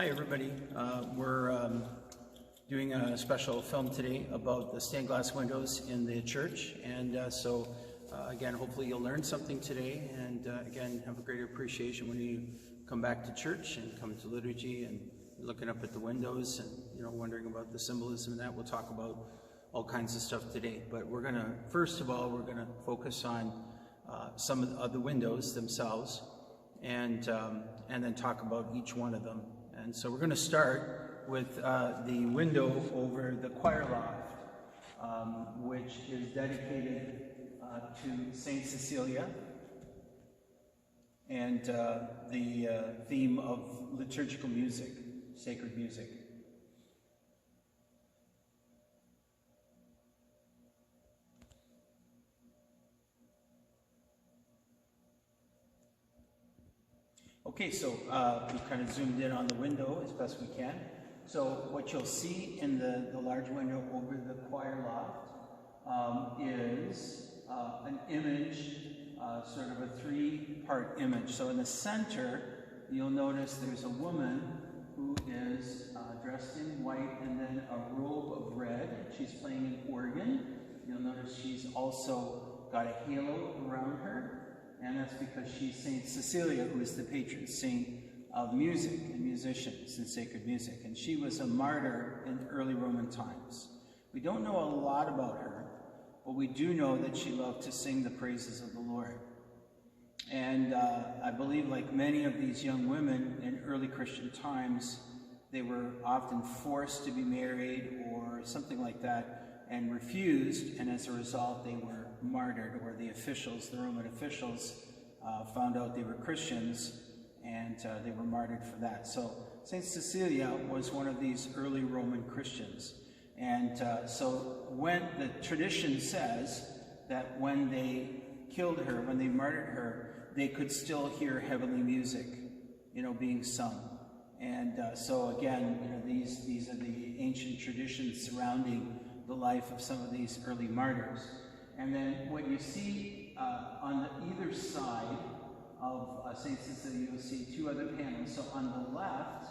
Hi everybody. We're doing a special film today about the stained glass windows in the church, and again, hopefully you'll learn something today, and again, have a greater appreciation when you come back to church and come to liturgy and looking up at the windows and wondering about the symbolism and that. We'll talk about all kinds of stuff today, but we're gonna first of all focus on some of the windows themselves, and then talk about each one of them. And so we're going to start with the window over the choir loft, which is dedicated to Saint Cecilia, and the theme of liturgical music, sacred music. Okay, so we kind of zoomed in on the window as best we can. So what you'll see in the large window over the choir loft is an image, sort of a three-part image. So in the center, you'll notice there's a woman who is dressed in white and then a robe of red. She's playing an organ. You'll notice she's also got a halo around her. And that's because she's Saint Cecilia, who is the patron saint of music and musicians and sacred music. And she was a martyr in early Roman times. We don't know a lot about her, but we do know that she loved to sing the praises of the Lord. And I believe, like many of these young women in early Christian times, they were often forced to be married or something like that and refused, and as a result they were martyred, or the Roman officials found out they were Christians, and they were martyred for that. So Saint Cecilia was one of these early Roman Christians, and so when the tradition says that when they killed her, when they martyred her, they could still hear heavenly music, being sung. And so again, these are the ancient traditions surrounding the life of some of these early martyrs. And then what you see on either side of St. Cecilia, you'll see two other panels. So on the left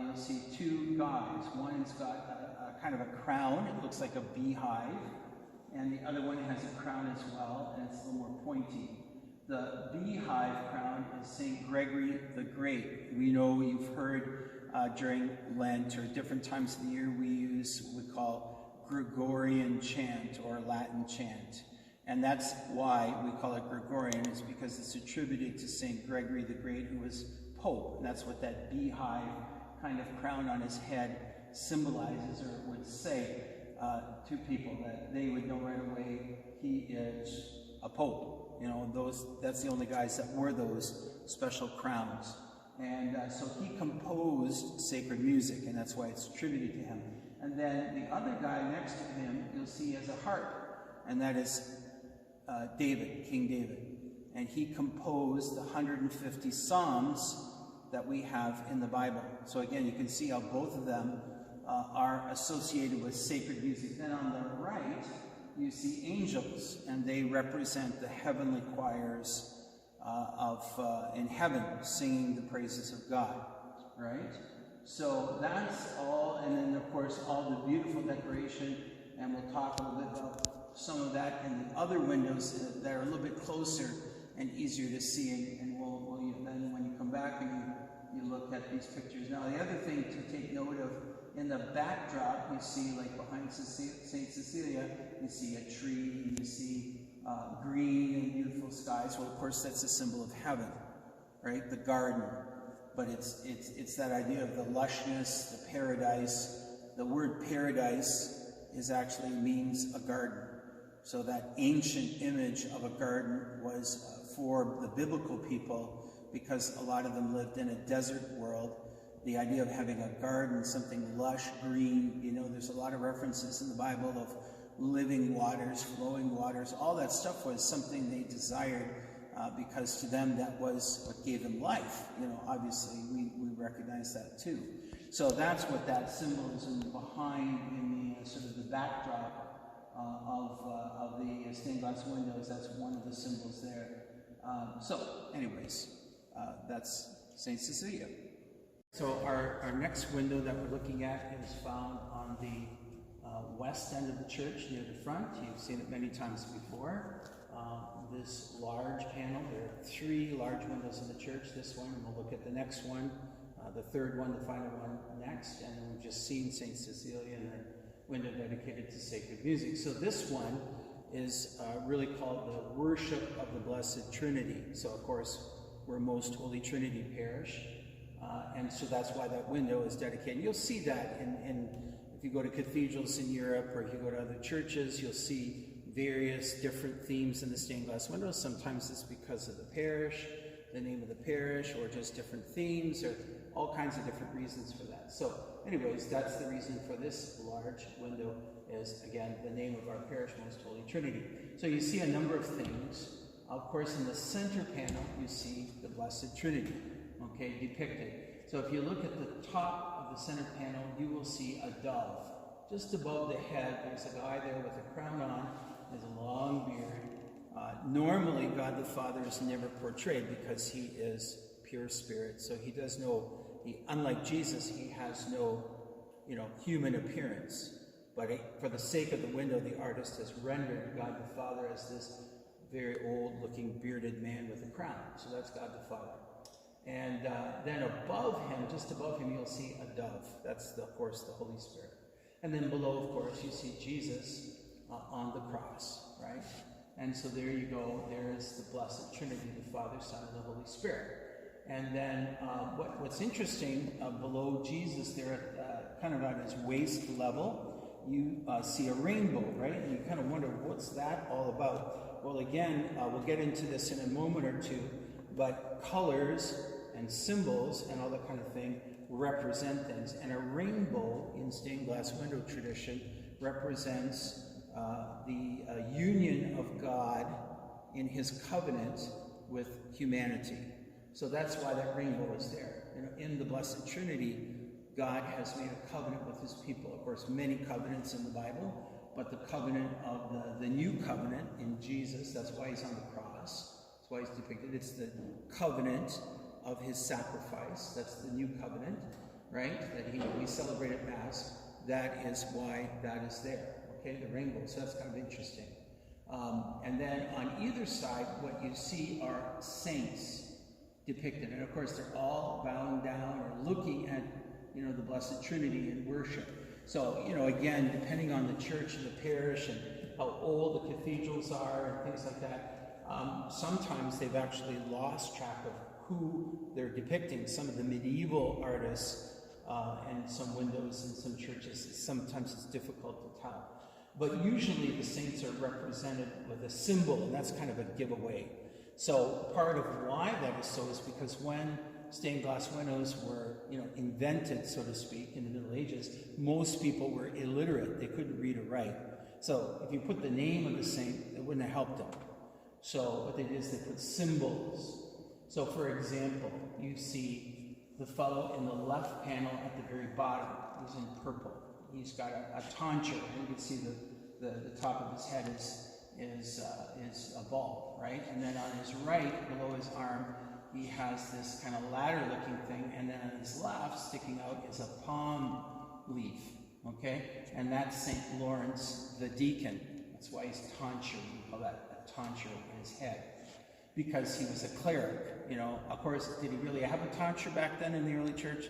you'll see two guys. One has got a kind of a crown. It looks like a beehive. And the other one has a crown as well, and it's a little more pointy. The beehive crown is St. Gregory the Great. We know you've heard during Lent or different times of the year we use what we call Gregorian chant or Latin chant. And that's why we call it Gregorian, is because it's attributed to St. Gregory the Great, who was Pope. And that's what that beehive kind of crown on his head symbolizes, or would say to people, that they would know right away he is a Pope. That's the only guys that wore those special crowns. And so he composed sacred music, and that's why it's attributed to him. And then the other guy next to him, you'll see as a harp, and that is David, King David. And he composed the 150 Psalms that we have in the Bible. So again, you can see how both of them are associated with sacred music. Then on the right, you see angels, and they represent the heavenly choirs in heaven, singing the praises of God, right? So that's all, and then of course all the beautiful decoration, and we'll talk a little bit about some of that in the other windows that are a little bit closer and easier to see, and then when you come back and you look at these pictures. Now the other thing to take note of, in the backdrop you see, like behind Saint Cecilia, you see a tree, you see green and beautiful skies. Well, of course that's a symbol of heaven, right? The garden. But it's that idea of the lushness, the paradise. The word paradise actually means a garden. So that ancient image of a garden was for the biblical people, because a lot of them lived in a desert world. The idea of having a garden, something lush, green, there's a lot of references in the Bible of living waters, flowing waters. All that stuff was something they desired, because to them that was what gave them life. Obviously we recognize that too. So that's what that symbolism behind in the sort of the backdrop of the stained glass windows. That's one of the symbols there. So anyways, that's Saint Cecilia. So our next window that we're looking at is found on the west end of the church near the front. You've seen it many times before. This large panel, there are 3 large windows in the church, this one, and we'll look at the next one, the third one, the final one next, and then we've just seen St. Cecilia and the window dedicated to sacred music. So this one is really called the Worship of the Blessed Trinity. So of course, we're Most Holy Trinity Parish, and so that's why that window is dedicated. You'll see that if you go to cathedrals in Europe or if you go to other churches, you'll see various different themes in the stained glass windows. Sometimes it's because of the parish, the name of the parish, or just different themes, or all kinds of different reasons for that. So anyways, that's the reason for this large window is, again, the name of our parish, Most Holy Trinity. So you see a number of things. Of course, in the center panel, you see the Blessed Trinity, okay, depicted. So if you look at the top of the center panel, you will see a dove. Just above the head, there's a guy there with a crown on, has a long beard. Normally, God the Father is never portrayed because he is pure spirit. So he does unlike Jesus, he has no, human appearance. But for the sake of the window, the artist has rendered God the Father as this very old-looking bearded man with a crown. So that's God the Father. And then above him, just above him, you'll see a dove. That's, of course, the Holy Spirit. And then below, of course, you see Jesus on the cross, right? And so there you go. There is the Blessed Trinity, the Father, Son, and the Holy Spirit. And then what's interesting, below Jesus there, kind of at his waist level, you see a rainbow, right? And you kind of wonder, what's that all about? Well, again, we'll get into this in a moment or two, but colors and symbols and all that kind of thing represent things. And a rainbow in stained glass window tradition represents the union of God in his covenant with humanity. So that's why that rainbow is there. In the Blessed Trinity, God has made a covenant with his people. Of course, many covenants in the Bible, but the covenant of the new covenant in Jesus, that's why he's on the cross. That's why he's depicted. It's the covenant of his sacrifice. That's the new covenant, right? That we celebrate at Mass. That is why that is there. Okay, the rainbow. So that's kind of interesting. And then on either side, what you see are saints depicted. And of course, they're all bowing down or looking at, the Blessed Trinity in worship. So, again, depending on the church and the parish and how old the cathedrals are and things like that, sometimes they've actually lost track of who they're depicting. Some of the medieval artists and some windows in some churches, sometimes it's difficult to tell. But usually the saints are represented with a symbol, and that's kind of a giveaway. So part of why that is so is because when stained glass windows were, invented, so to speak, in the Middle Ages, most people were illiterate. They couldn't read or write. So if you put the name of the saint, it wouldn't have helped them. So what they did is they put symbols. So for example, you see the fellow in the left panel at the very bottom. He's in purple. He's got a tonsure, and you can see the top of his head is a ball, right? And then on his right, below his arm, he has this kind of ladder-looking thing, and then on his left, sticking out, is a palm leaf, okay? And that's St. Lawrence the deacon. That's why he's tonsured. We call that a tonsure in his head, because he was a cleric. Of course, did he really have a tonsure back then in the early church?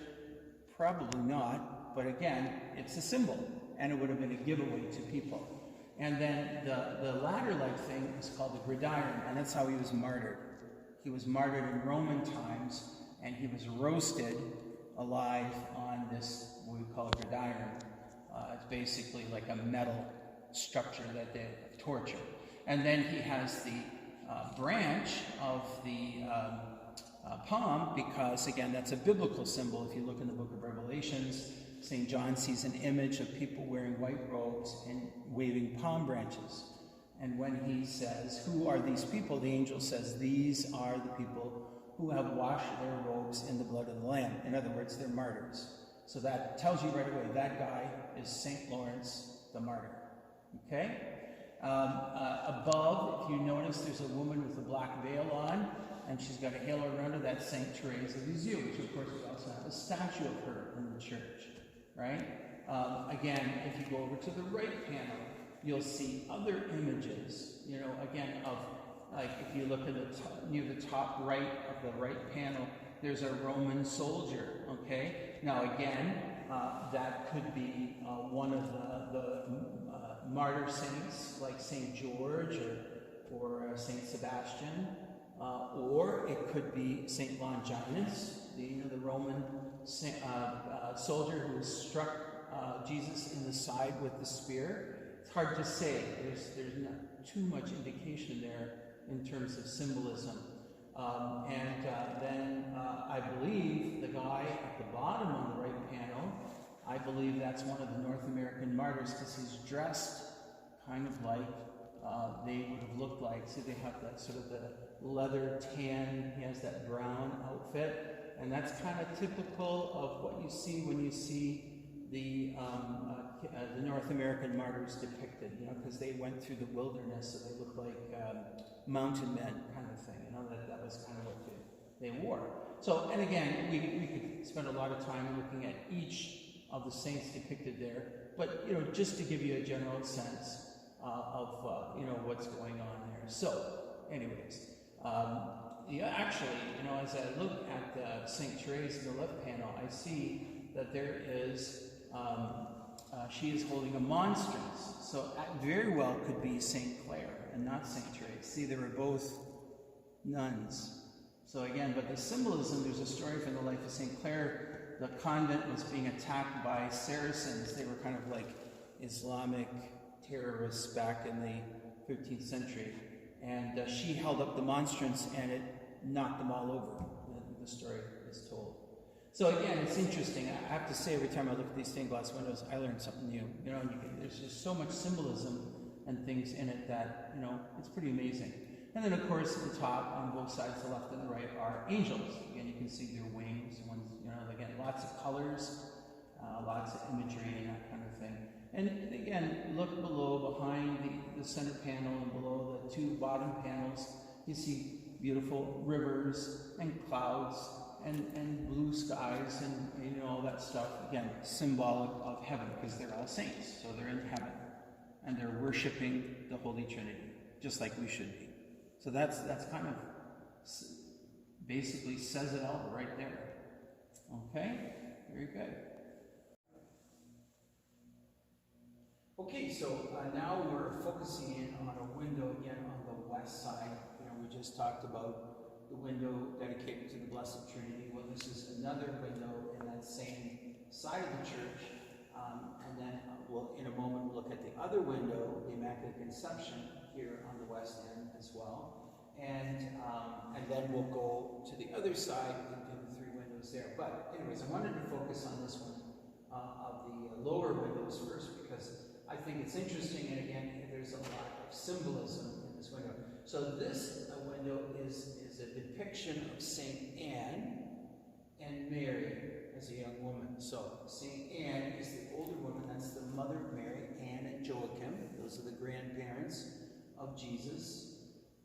Probably not, but again, it's a symbol, and it would have been a giveaway to people. And then the ladder-like thing is called the gridiron, and that's how he was martyred. He was martyred in Roman times, and he was roasted alive on this, what we call a gridiron. It's basically like a metal structure that they torture. And then he has the branch of the palm, because again, that's a biblical symbol. If you look in the book of Revelations, St. John sees an image of people wearing white robes and waving palm branches. And when he says, "Who are these people?" the angel says, "These are the people who have washed their robes in the blood of the Lamb." In other words, they're martyrs. So that tells you right away, that guy is St. Lawrence the martyr. Okay? Above, if you notice, there's a woman with a black veil on, and she's got a halo around her. That's St. Therese of Lisieux, which of course we also have a statue of her in the church, right? Again, if you go over to the right panel, you'll see other images, you know, again, of, like, if you look at the top, near the top right of the right panel, there's a Roman soldier, okay? Now, again, that could be one of the martyr saints, like St. George or St. Sebastian, or it could be St. Longinus, the Roman soldier who struck Jesus in the side with the spear. It's hard to say. There's not too much indication there in terms of symbolism. Then I believe the guy at the bottom on the right panel, I believe that's one of the North American martyrs, because he's dressed kind of like they would have looked like. See, they have that sort of the leather tan, he has that brown outfit, and that's kind of typical of what you see when you see the North American martyrs depicted, you know, because they went through the wilderness, so they look like mountain men kind of thing, you know, that was kind of what they wore. So, and again, we could spend a lot of time looking at each of the saints depicted there, but, you know, just to give you a general sense of you know, what's going on there. So, anyways, actually, you know, as I look at St. Therese in the left panel, I see that there is, she is holding a monstrance. So that very well could be St. Clare and not St. Therese. See, they were both nuns. So again, but the symbolism, there's a story from the life of St. Clare. The convent was being attacked by Saracens. They were kind of like Islamic terrorists back in the 13th century. And she held up the monstrance and it knocked them all over, the story is told. So again, it's interesting. I have to say, every time I look at these stained glass windows, I learn something new. You know, there's just so much symbolism and things in it that, you know, it's pretty amazing. And then, of course, at the top, on both sides, the left and the right, are angels. Again, you can see their wings. One's, you know, again, lots of colors, lots of imagery and that kind of thing. And again, look below, behind the center panel and below the two bottom panels, you see beautiful rivers and clouds and blue skies and, you know, all that stuff. Again, symbolic of heaven, because they're all saints, so they're in heaven. And they're worshiping the Holy Trinity, just like we should be. So that's kind of basically says it all right there. Okay? Very good. Okay, so now we're focusing in on a window again on the west side. You know, we just talked about the window dedicated to the Blessed Trinity. Well, this is another window in that same side of the church. And then we'll, in a moment, we'll look at the other window, the Immaculate Conception, here on the west end as well. And then we'll go to the other side and do the three windows there. But anyways, I wanted to focus on this one of the lower windows first, because I think it's interesting, and again, there's a lot of symbolism in this window. So this window is a depiction of St. Anne and Mary as a young woman. So St. Anne is the older woman, that's the mother of Mary, Anne and Joachim. Those are the grandparents of Jesus.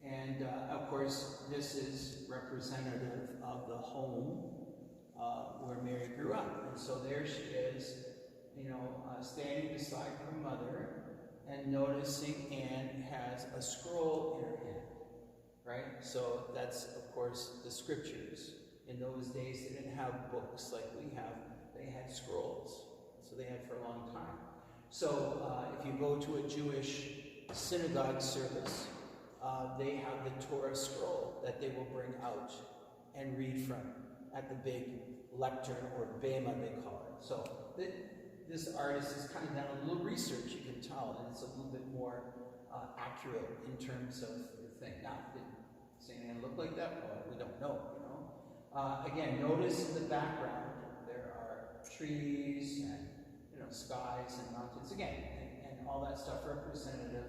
And of course, this is representative of the home where Mary grew up. And so there she is, you know, standing beside her mother, and noticing Anne has a scroll in her hand, right? So that's, of course, the scriptures. In those days, they didn't have books like we have. They had scrolls. So they had for a long time. So if you go to a Jewish synagogue service, they have the Torah scroll that they will bring out and read from at the big lectern, or bema they call it. So this artist has kind of done a little research, you can tell, and it's a little bit more accurate in terms of the thing. Now, did St. Anne look like that? Well, we don't know, you know. Again, notice in the background there are trees and, you know, skies and mountains, again, and all that stuff representative.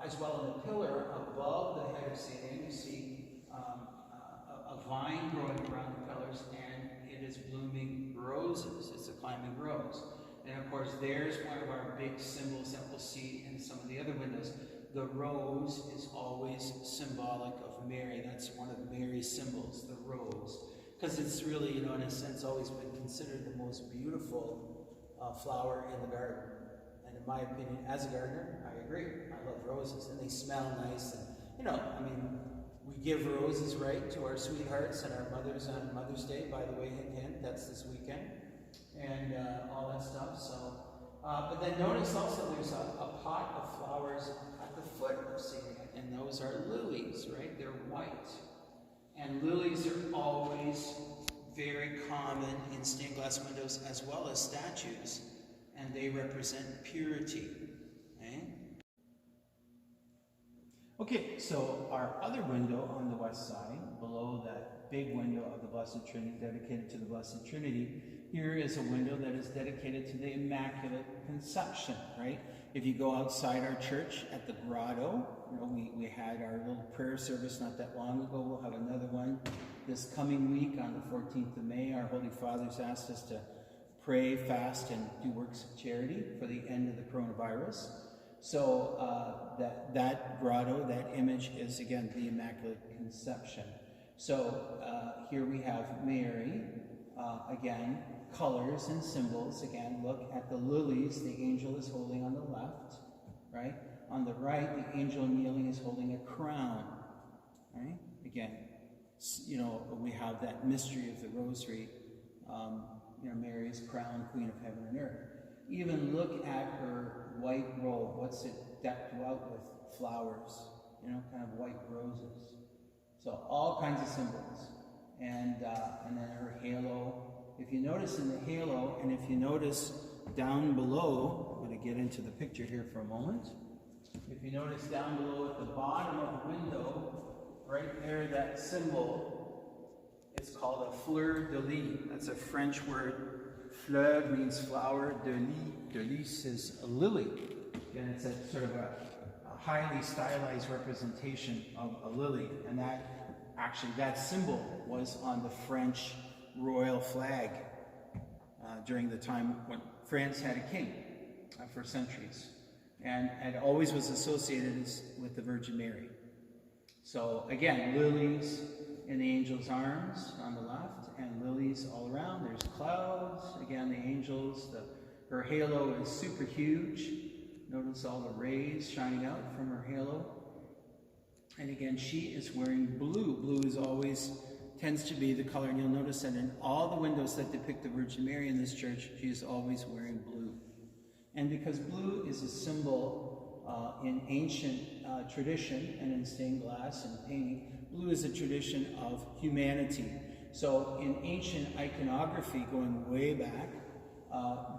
As well, in the pillar above the head of St. Anne, you see a vine growing around the pillars, and it is blooming roses. It's a climbing rose. And of course, there's one of our big symbols that we'll see in some of the other windows. The rose is always symbolic of Mary. That's one of Mary's symbols, the rose. because it's really, you know, in a sense, always been considered the most beautiful flower in the garden. And in my opinion, as a gardener, I agree. I love roses, and they smell nice. And, you know, I mean, we give roses, right, to our sweethearts and our mothers on Mother's Day. By the way, hint, hint, that's this weekend. And all that stuff. So, but then notice also there's a pot of flowers at the foot of Syria, and those are lilies, right? They're white. And lilies are always very common in stained glass windows as well as statues, and they represent purity. Okay, so our other window on the west side, below that big window of the Blessed Trinity, dedicated to the Blessed Trinity, here is a window that is dedicated to the Immaculate Conception, right? If you go outside our church at the grotto, you know, we had our little prayer service not that long ago. We'll have another one this coming week on the 14th of May. Our Holy Fathers asked us to pray, fast, and do works of charity for the end of the coronavirus. So that grotto, that image is, again, the Immaculate Conception. So here we have Mary, again, colors and symbols. Again, look at the lilies the angel is holding on the left, right? On the right, the angel kneeling is holding a crown, right? Again, you know, we have that mystery of the rosary, you know, Mary's crown, Queen of Heaven and Earth. Even look at her white robe. What's it decked out with? Flowers, you know, kind of white roses. So all kinds of symbols. And then her halo. If you notice in the halo, and if you notice down below, I'm going to get into the picture here for a moment. If you notice down below at the bottom of the window, right there, that symbol, it's called a fleur de lis. That's a French word. Fleur means flower, de lis is a lily. And it's a sort of a highly stylized representation of a lily. And that symbol was on the French royal flag during the time when France had a king for centuries. And it always was associated with the Virgin Mary. So again, lilies in the angel's arms on the left, and lilies all around. There's clouds. Again, the angels, her halo is super huge. Notice all the rays shining out from her halo. And again, she is wearing blue. Blue is always tends to be the color, and you'll notice that in all the windows that depict the Virgin Mary in this church, she is always wearing blue. And because blue is a symbol in ancient tradition and in stained glass and painting, blue is a tradition of humanity. So in ancient iconography, going way back,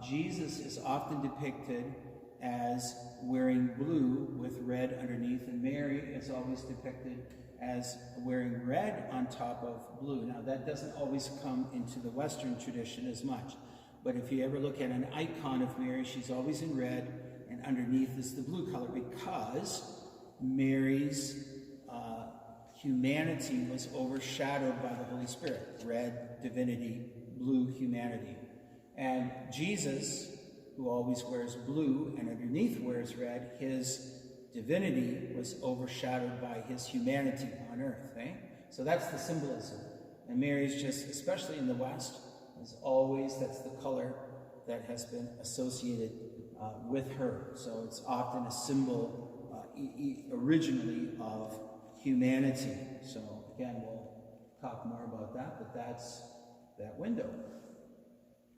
Jesus is often depicted as wearing blue with red underneath, and Mary is always depicted as wearing red on top of blue. Now, that doesn't always come into the Western tradition as much, but if you ever look at an icon of Mary, she's always in red, and underneath is the blue color, because Mary's humanity was overshadowed by the Holy Spirit. Red, divinity; blue, humanity. And Jesus, who always wears blue and underneath wears red, his divinity was overshadowed by his humanity on earth. So that's the symbolism. And Mary's just, especially in the West, is always, that's the color that has been associated with her. So it's often a symbol originally of humanity. So again, we'll talk more about that, but that's that window.